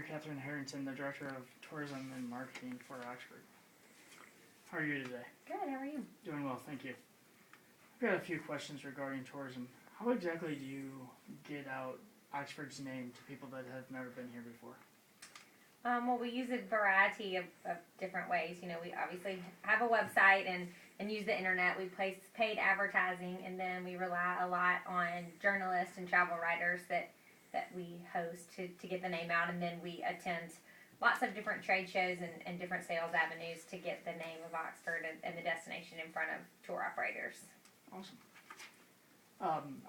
Mary Catherine Harrington, the Director of Tourism and Marketing for Oxford. How are you today? Good, how are you? Doing well, thank you. I've got a few questions regarding tourism. How exactly do you get out Oxford's name to people that have never been here before? Well, we use a variety of different ways. You know, we obviously have a website and use the internet. We place paid advertising, and then we rely a lot on journalists and travel writers that we host to get the name out, and then we attend lots of different trade shows and different sales avenues to get the name of Oxford and the destination in front of tour operators. Awesome.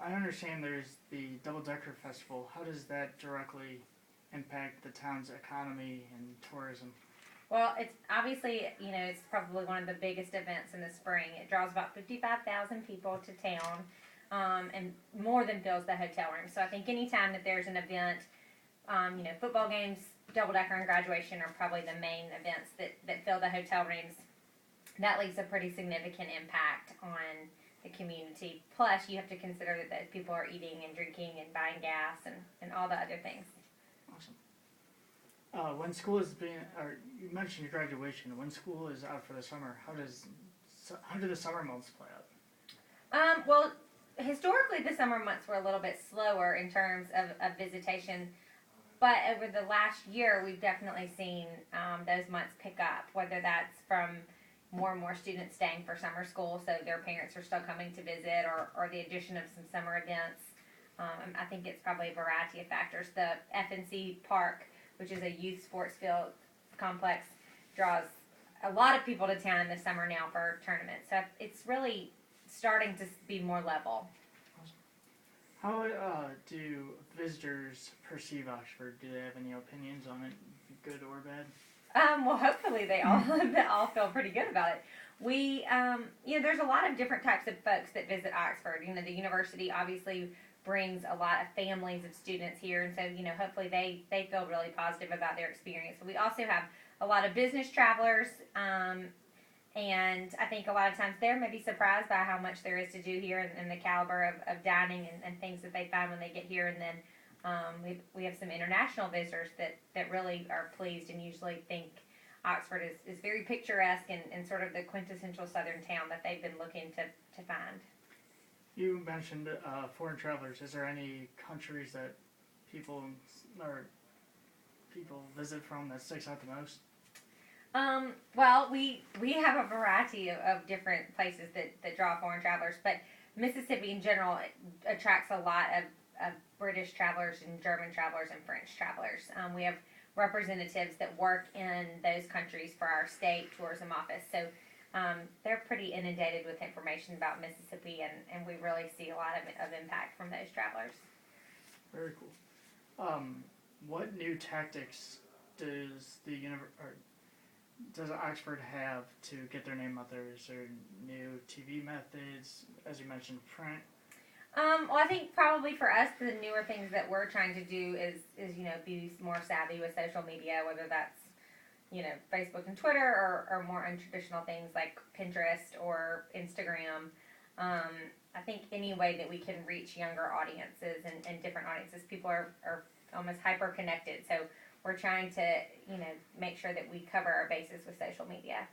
I understand there's the Double Decker Festival. How does that directly impact the town's economy and tourism? Well, it's obviously, you know, it's probably one of the biggest events in the spring. It draws about 55,000 people to town, and more than fills the hotel room. So I think anytime that there's an event, you know, football games, Double Decker, and graduation are probably the main events that fill the hotel rooms. That leaves a pretty significant impact on the community. Plus, you have to consider that those people are eating and drinking and buying gas and all the other things. Awesome. When school is being, or you mentioned your graduation. When school is out for the summer, how do the summer months play out? Well, historically, the summer months were a little bit slower in terms of visitation. But over the last year, we've definitely seen those months pick up, whether that's from more and more students staying for summer school, so their parents are still coming to visit, or the addition of some summer events. I think it's probably a variety of factors. The FNC Park, which is a youth sports field complex, draws a lot of people to town in the summer now for tournaments. So it's really starting to be more level. How do visitors perceive Oxford? Do they have any opinions on it, good or bad? Well, hopefully they all feel pretty good about it. We, you know, there's a lot of different types of folks that visit Oxford. You know, the university obviously brings a lot of families of students here, and so, you know, hopefully they feel really positive about their experience. But we also have a lot of business travelers, and I think a lot of times they're maybe surprised by how much there is to do here and the caliber of dining and things that they find when they get here. And then we have some international visitors that really are pleased and usually think Oxford is very picturesque and sort of the quintessential southern town that they've been looking to find. You mentioned foreign travelers. Is there any countries that people visit from that sticks out the most? Well, we have a variety of different places that draw foreign travelers, but Mississippi in general attracts a lot of British travelers and German travelers and French travelers. We have representatives that work in those countries for our state tourism office, so they're pretty inundated with information about Mississippi, and we really see a lot of impact from those travelers. Very cool. What new tactics does Oxford have to get their name out there? Is there new TV methods, as you mentioned, print? Well, I think probably for us, the newer things that we're trying to do is you know, be more savvy with social media, whether that's, you know, Facebook and Twitter or more untraditional things like Pinterest or Instagram. I think any way that we can reach younger audiences and different audiences, people are almost hyper connected. So we're trying to, you know, make sure that we cover our bases with social media.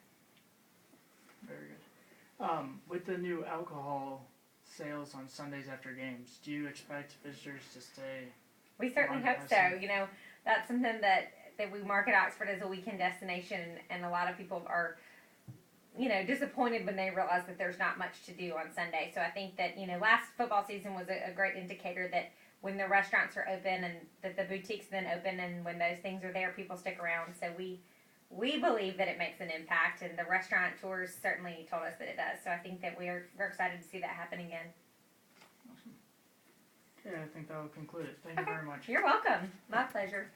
Very good. With the new alcohol sales on Sundays after games, do you expect visitors to stay? We certainly hope so. You know, that's something that we market Oxford as a weekend destination, and a lot of people are, you know, disappointed when they realize that there's not much to do on Sunday. So I think that, you know, last football season was a great indicator that when the restaurants are open and that the boutiques then open, and when those things are there, people stick around. So we believe that it makes an impact, and the restaurant tours certainly told us that it does. So I think that we're excited to see that happen again. Awesome. Okay, I think that will conclude it. Thank you very much. You're welcome. My pleasure.